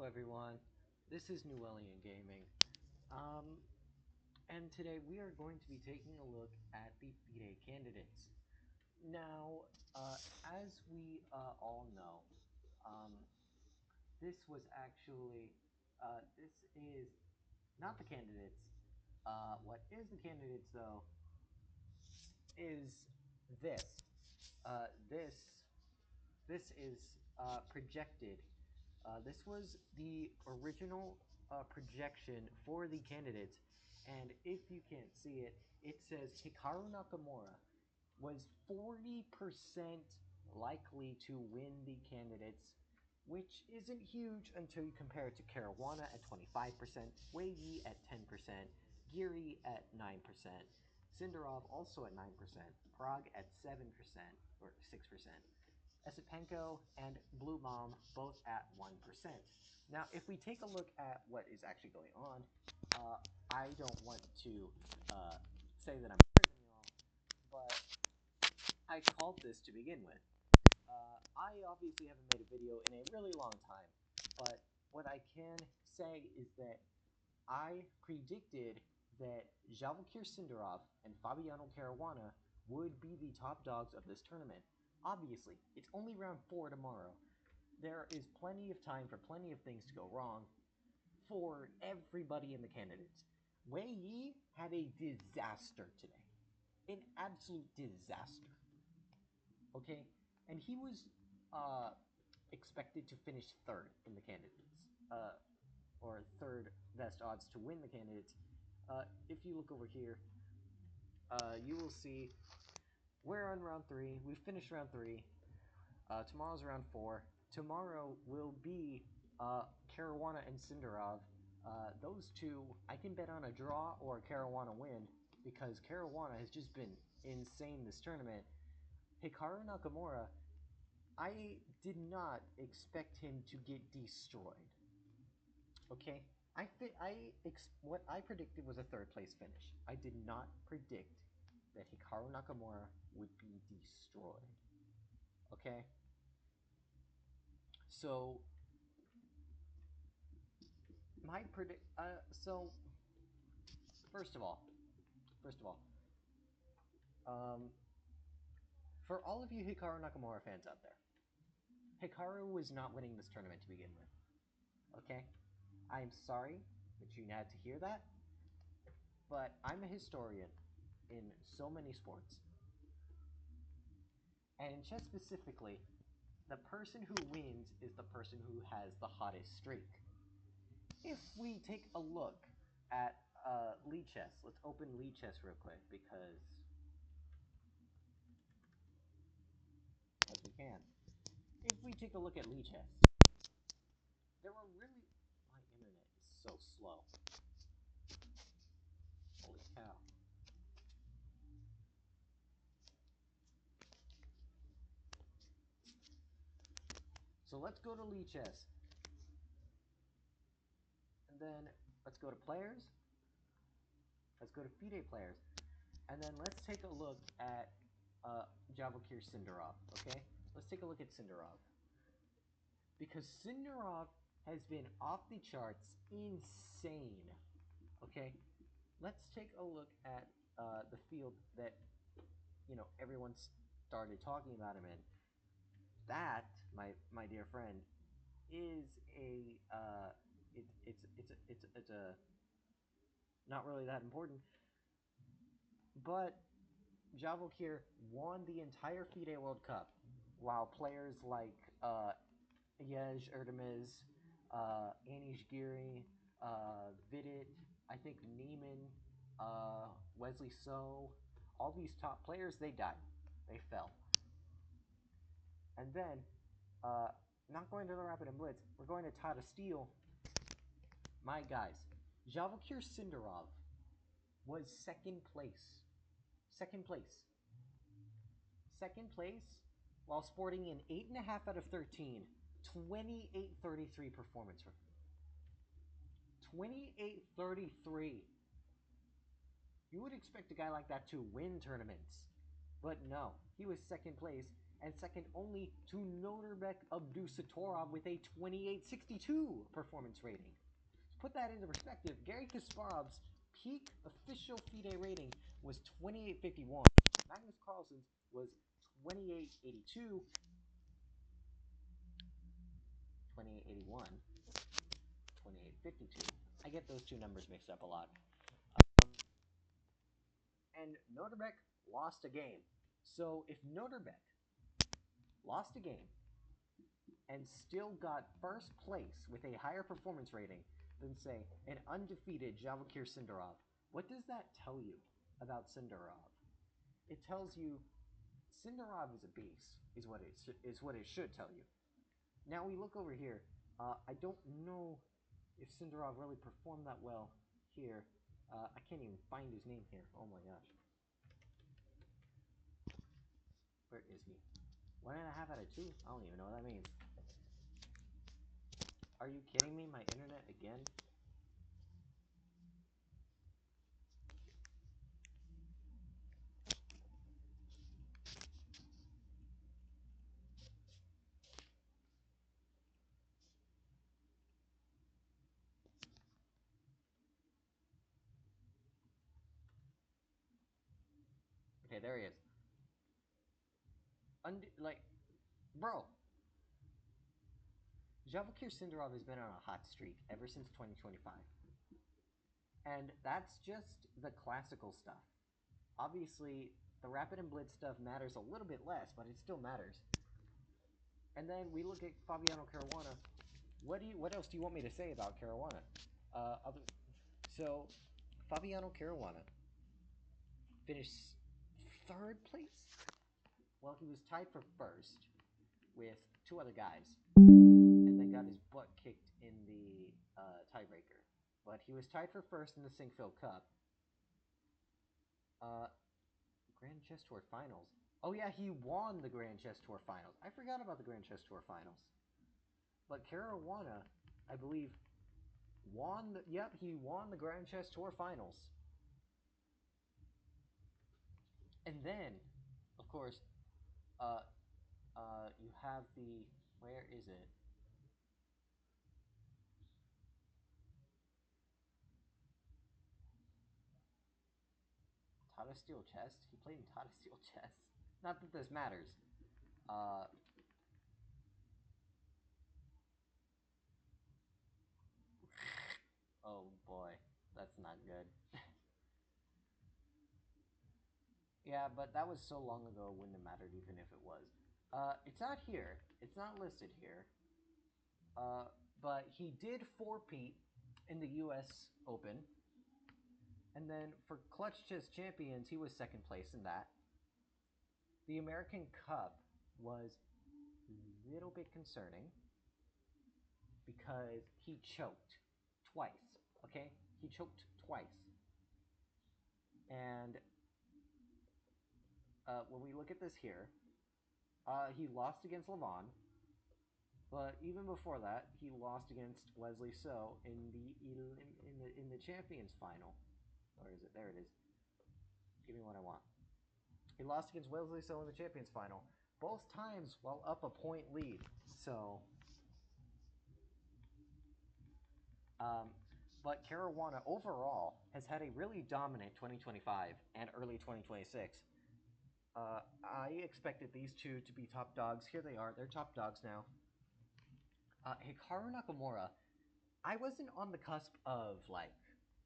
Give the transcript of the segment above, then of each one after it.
everyone, this is Newellian Gaming, and today we are going to be taking a look at the FIDE Candidates. Now, as we all know, this was actually, this is not the candidates. What is the candidates, though, is this. This is projected. This was the original projection for the candidates, and if you can't see it, it says Hikaru Nakamura was 40% likely to win the candidates, which isn't huge until you compare it to Caruana at 25%, Wei Yi at 10%, Giri at 9%, Sindarov also at 9%, Prague at 7% or 6%. Esipenko and Blue Mom both at 1%. Now, if we take a look at what is actually going on, I don't want to say that I'm better than y'all, but I called this to begin with. I obviously haven't made a video in a really long time, but what I can say is that I predicted that Javalkir Sindarov and Fabiano Caruana would be the top dogs of this tournament. Obviously, it's only round 4 tomorrow. There is plenty of time for plenty of things to go wrong for everybody in the candidates. Wei Yi had a disaster today. An absolute disaster. Okay? And he was expected to finish 3rd in the candidates. Or 3rd best odds to win the candidates. If you look over here, you will see we're on round 3. We finished round 3. Tomorrow's round 4. Tomorrow will be Caruana and Sindarov. Those two, I can bet on a draw or a Caruana win because Caruana has just been insane this tournament. Hikaru Nakamura, I did not expect him to get destroyed. Okay? What I predicted was a 3rd place finish. I did not predict that Hikaru Nakamura would be destroyed. Okay? So, first of all, for all of you Hikaru Nakamura fans out there, Hikaru was not winning this tournament to begin with. Okay? I'm sorry that you had to hear that, but I'm a historian in so many sports. And in chess specifically, the person who wins is the person who has the hottest streak. If we take a look at Lead Chess, let's open Lead Chess real quick because we can. If we take a look at Lead Chess, there were really... My internet is so slow. Holy cow. So let's go to Lead Chess. And then let's go to players. Let's go to FIDE players. And then let's take a look at Javalkir Sindarov, okay? Let's take a look at Sindarov. Because Sindarov has been off the charts insane, okay? Let's take a look at the field that, everyone started talking about him in. That, my dear friend, is a it's a not really that important, but Javalkir won the entire FIDE World Cup, while players like Yej Erdemez, Anish Giri, Vidit, I think Neiman, Wesley So, all these top players, they died. They fell. And then, not going to the Rapid and Blitz, we're going to Tata Steel. My guys, Javalkir Sindarov was 2nd place. 2nd place. 2nd place while sporting an 8.5 out of 13, 28-33 performance. 28-33. You would expect a guy like that to win tournaments. But no, he was 2nd place, and second only to Norbek Abdusatorov with a 28.62 performance rating. To put that into perspective, Gary Kasparov's peak official FIDE rating was 28.51. Magnus Carlsen's was 28.82, 28.81, 28.52. I get those two numbers mixed up a lot. And Norbek lost a game. So if Norbek lost a game and still got first place with a higher performance rating than, say, an undefeated Jawakhir Sindarov, what does that tell you about Sindarov? It tells you Sindarov is a beast, is what it should tell you. Now we look over here. I don't know if Sindarov really performed that well here. I can't even find his name here. Oh my gosh. Where is he? 1.5 out of 2? I don't even know what that means. Are you kidding me? My internet again? Okay, there he is. Like, bro. Jawakhir Sindarov has been on a hot streak ever since 2025. And that's just the classical stuff. Obviously, the rapid and blitz stuff matters a little bit less, but it still matters. And then we look at Fabiano Caruana. What else do you want me to say about Caruana? So, Fabiano Caruana finished third place. Well, he was tied for first with two other guys, and then got his butt kicked in the tiebreaker. But he was tied for first in the Sinkfield Cup. Grand Chess Tour Finals. Oh yeah, he won the Grand Chess Tour Finals. I forgot about the Grand Chess Tour Finals. But Caruana, I believe, he won the Grand Chess Tour Finals. And then, of course, you have the, where is it? Tata Steel Chess? He played in Tata Steel Chess. Not that this matters. Oh boy, that's not good. Yeah, but that was so long ago, it wouldn't have mattered even if it was. It's not here. It's not listed here. But he did four-peat in the U.S. Open. And then for Clutch Chess Champions, he was second place in that. The American Cup was a little bit concerning because he choked twice. Okay? He choked twice. And when we look at this here, he lost against Levon, but even before that, he lost against Leslie So in the Champions final. Or is it? There it is. Give me what I want. He lost against Leslie So in the Champions final, both times while up a point lead. So, but Caruana overall has had a really dominant 2025 and early 2026. I expected these two to be top dogs. Here they are. They're top dogs now. Hikaru Nakamura, I wasn't on the cusp of, like,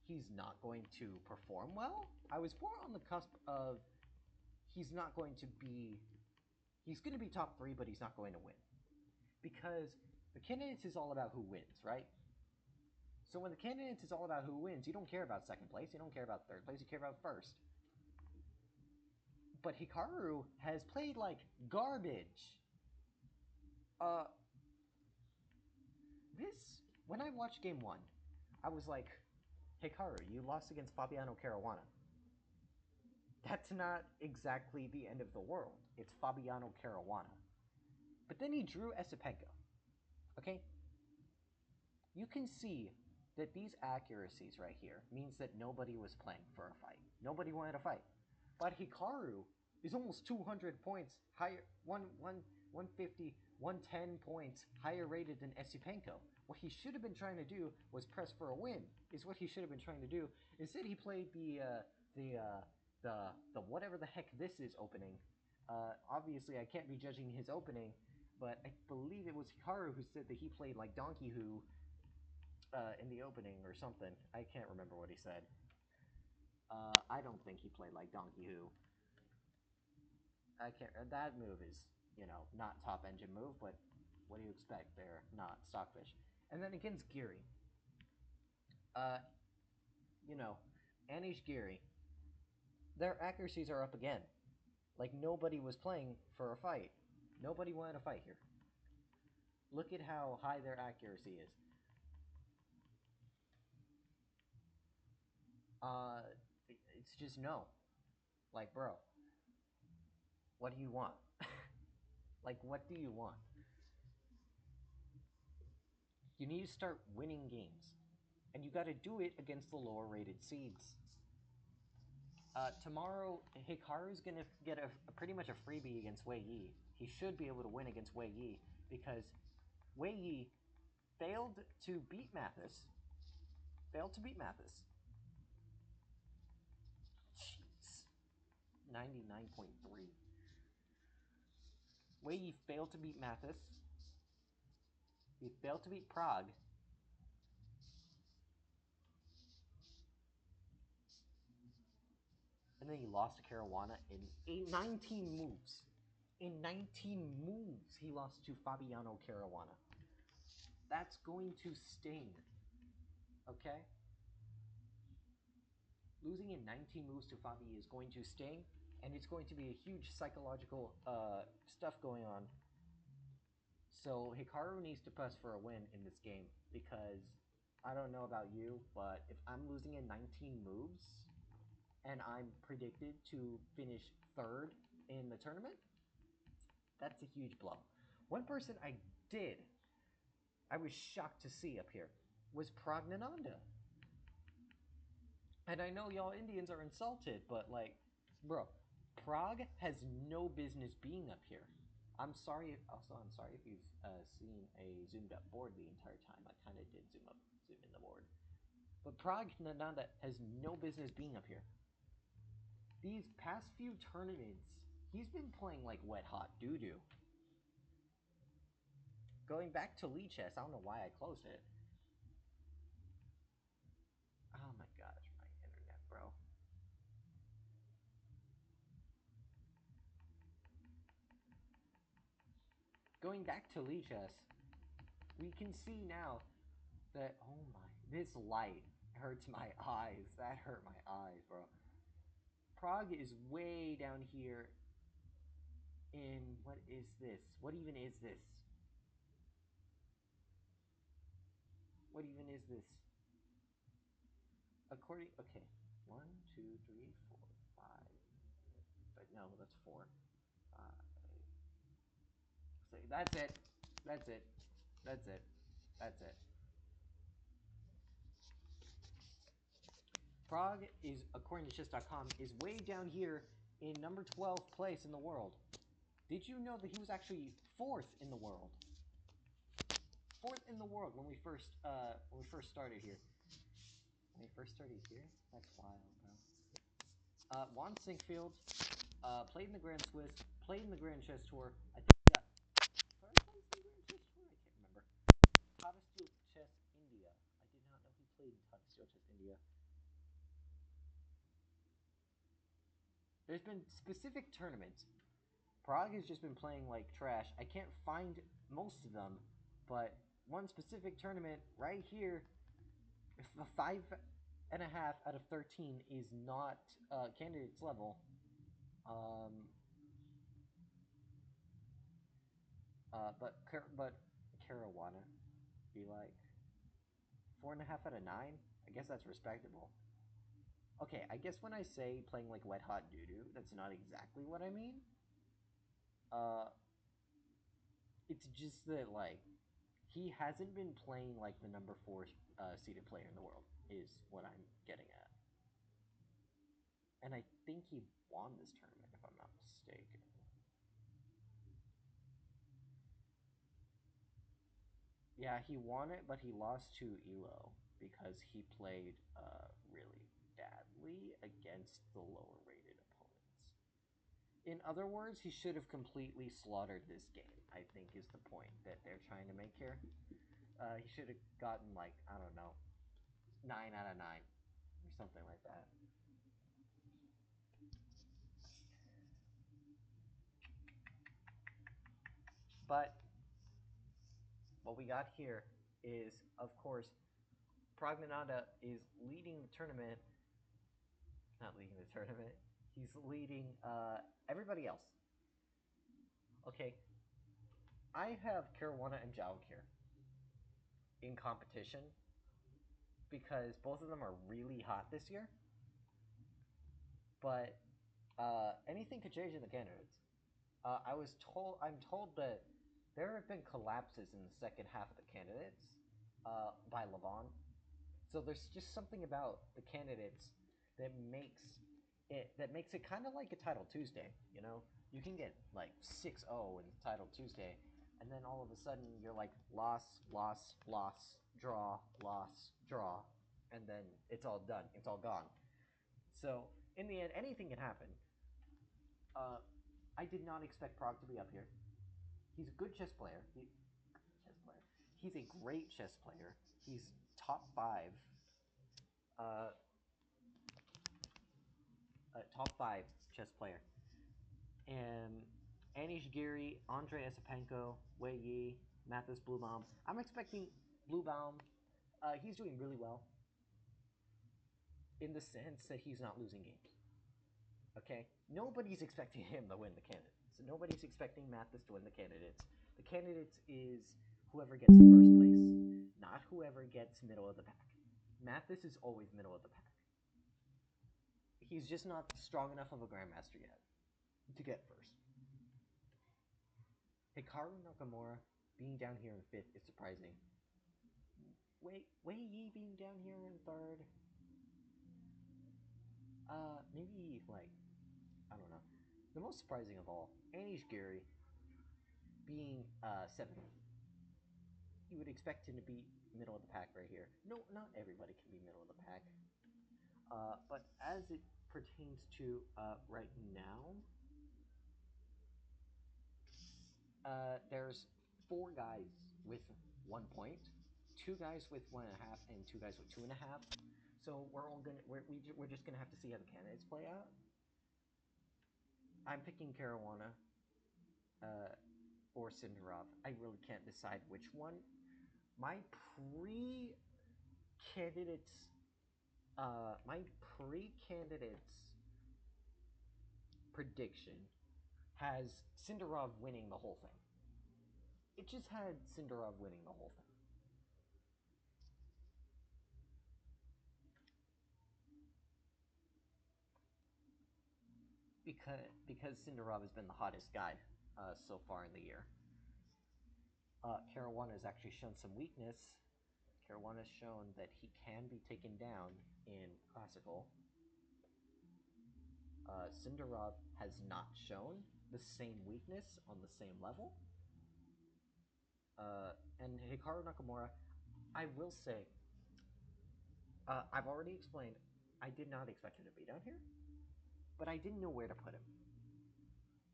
he's not going to perform well. I was more on the cusp of he's not going to be, he's going to be top 3, but he's not going to win. Because the candidates is all about who wins, right? So when the candidates is all about who wins, you don't care about second place, you don't care about third place, you care about first. But Hikaru has played like garbage. This, when I watched game 1, I was like, Hikaru, you lost against Fabiano Caruana. That's not exactly the end of the world. It's Fabiano Caruana. But then he drew Esipenko. Okay? You can see that these accuracies right here means that nobody was playing for a fight. Nobody wanted to fight. But Hikaru is almost 200 points higher, 150, 110 points higher rated than Esipenko. What he should have been trying to do was press for a win. Is what he should have been trying to do. Instead, he played the the whatever the heck this is opening. Obviously, I can't be judging his opening, but I believe it was Hikaru who said that he played like Donkey Who in the opening or something. I can't remember what he said. I don't think he played like Donkey Who. I can't. That move is, not top engine move, but what do you expect? They're not Stockfish. And then against Geary, uh, you know, Anish Geary, their accuracies are up again. Like nobody was playing for a fight. Nobody wanted to fight here. Look at how high their accuracy is. Uh, it's just no. Like, bro, what do you want? Like, what do you want? You need to start winning games. And you got to do it against the lower rated seeds. Tomorrow, Hikaru's going to get pretty much a freebie against Wei Yi. He should be able to win against Wei Yi because Wei Yi failed to beat Mathis. Failed to beat Mathis. Jeez. 99.3. Wei Yi failed to beat Mathis. He failed to beat Prague. And then he lost to Caruana in 19 moves. In 19 moves, he lost to Fabiano Caruana. That's going to sting. Okay? Losing in 19 moves to Fabi is going to sting, and it's going to be a huge psychological stuff going on. So Hikaru needs to press for a win in this game because I don't know about you, but if I'm losing in 19 moves and I'm predicted to finish third in the tournament, that's a huge blow. One person I was shocked to see up here was Pragnananda. And I know y'all Indians are insulted, but like, bro, Prague has no business being up here. I'm sorry. Also, I'm sorry if you've seen a zoomed up board the entire time. I kind of did zoom in the board. But Prague Nananda has no business being up here. These past few tournaments, he's been playing like wet hot doo doo. Going back to Lee Chess, I don't know why I closed it. Oh my gosh, my internet, bro. Going back to Lee Chess, we can see now that, oh my, this light hurts my eyes. That hurt my eyes, bro. Prague is way down here in, what is this? What even is this? What even is this? Okay, 1, 2, 3, 4, 5. But no, that's 4. 5. So that's it. That's it. That's it. That's it. Prague is, according to chess.com, is way down here in number 12 place in the world. Did you know that he was actually 4th in the world? 4th in the world when we first started here. When we first started here? That's wild, bro. Juan Sinkfield played in the Grand Swiss, played in the Grand Chess Tour. I think he got third place in the Grand Chess Tour? I can't remember. Tata Steel Chess India. I did not know he played in Tata Steel Chess India. There's been specific tournaments. Prague has just been playing like trash. I can't find most of them, but one specific tournament right here, 5.5 out of 13 is not candidates level. But Caruana be like 4.5 out of 9. I guess that's respectable. Okay, I guess when I say playing like wet hot doo doo, that's not exactly what I mean. Uh, it's just that like he hasn't been playing like the number 4 seeded player in the world is what I'm getting at. And I think he won this tournament if I'm not mistaken. Yeah, he won it, but he lost to Elo because he played really badly against the lower rated opponents. In other words, he should have completely slaughtered this game, I think is the point that they're trying to make here. He should have gotten, like, I don't know, 9 out of 9 or something like that. But what we got here is, of course, Prognathada is leading the tournament. Not leading the tournament. He's leading everybody else. Okay, I have Caruana and Jowk here in competition because both of them are really hot this year. But anything could change in the candidates. I'm told that there have been collapses in the second half of the candidates by Levon. So there's just something about the candidates that makes it kind of like a Title Tuesday. You know, you can get like 6-0 in Title Tuesday, and then all of a sudden you're like loss, loss, loss, draw, loss, draw, and then it's all done. It's all gone. So in the end, anything can happen. Uh, I did not expect Prague to be up here. He's a good chess player. He's a great chess player. He's top five. Uh, Top five chess player. And Anish Giri, Andrei Esipenko, Wei Yi, Mathis Bluebaum. I'm expecting Bluebaum. He's doing really well in the sense that he's not losing games. Okay? Nobody's expecting him to win the candidates. Nobody's expecting Mathis to win the candidates. The candidates is whoever gets first place, not whoever gets middle of the pack. Mathis is always middle of the pack. He's just not strong enough of a grandmaster yet to get first. Hikaru Nakamura being down here in fifth is surprising. Wei Yi being down here in third. Maybe like, I don't know. The most surprising of all, Anish Giri being seventh. You would expect him to be middle of the pack right here. No, not everybody can be middle of the pack. But as it pertains to right now, there's 4 guys with 1 point, 2 guys with 1.5, and 2 guys with 2.5. So we're just gonna have to see how the candidates play out. I'm picking Caruana or Sindarov. I really can't decide which one. My pre-candidates, my pre-candidates prediction has Sindarov winning the whole thing. It just had Sindarov winning the whole thing. Because Sindarov has been the hottest guy so far in the year. Caruana has actually shown some weakness. Caruana has shown that he can be taken down in classical. Sindarov has not shown the same weakness on the same level. And Hikaru Nakamura, I will say, I've already explained, I did not expect him to be down here, but I didn't know where to put him.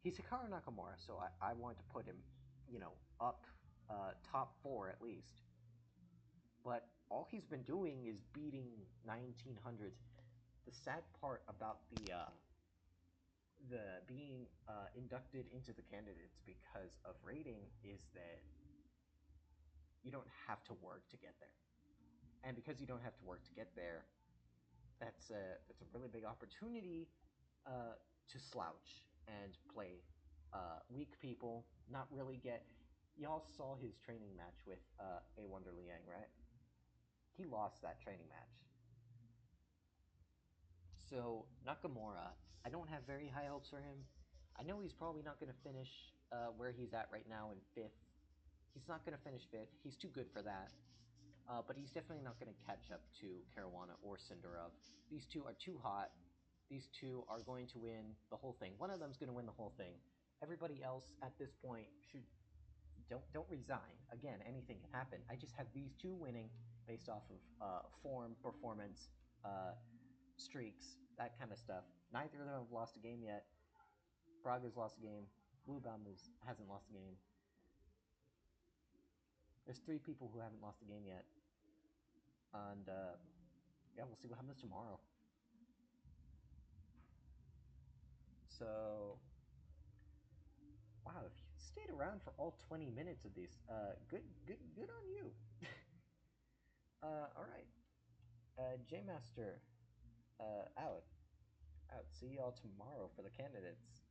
He's Hikaru Nakamura, so I want to put him, up top 4 at least. But all he's been doing is beating 1900s. The sad part about the being inducted into the candidates because of rating is that you don't have to work to get there, and because you don't have to work to get there, that's a really big opportunity to slouch and play weak people. Not really get. Y'all saw his training match with A Wonder Liang, right? He lost that training match. So Nakamura, I don't have very high hopes for him. I know he's probably not going to finish where he's at right now in fifth. He's not going to finish fifth. He's too good for that. But he's definitely not going to catch up to Caruana or Sindarov. These two are too hot. these two are going to win the whole thing. One of them's going to win the whole thing. Everybody else at this point should don't resign. Again, anything can happen. I just have these two winning based off of form, performance, streaks, that kind of stuff. Neither of them have lost a game yet. Braga's lost a game. Bluebaum hasn't lost a game. There's 3 people who haven't lost a game yet. And yeah, we'll see what happens tomorrow. So, wow, if you stayed around for all 20 minutes of these, good on you. All right, J Master, out. See y'all tomorrow for the candidates.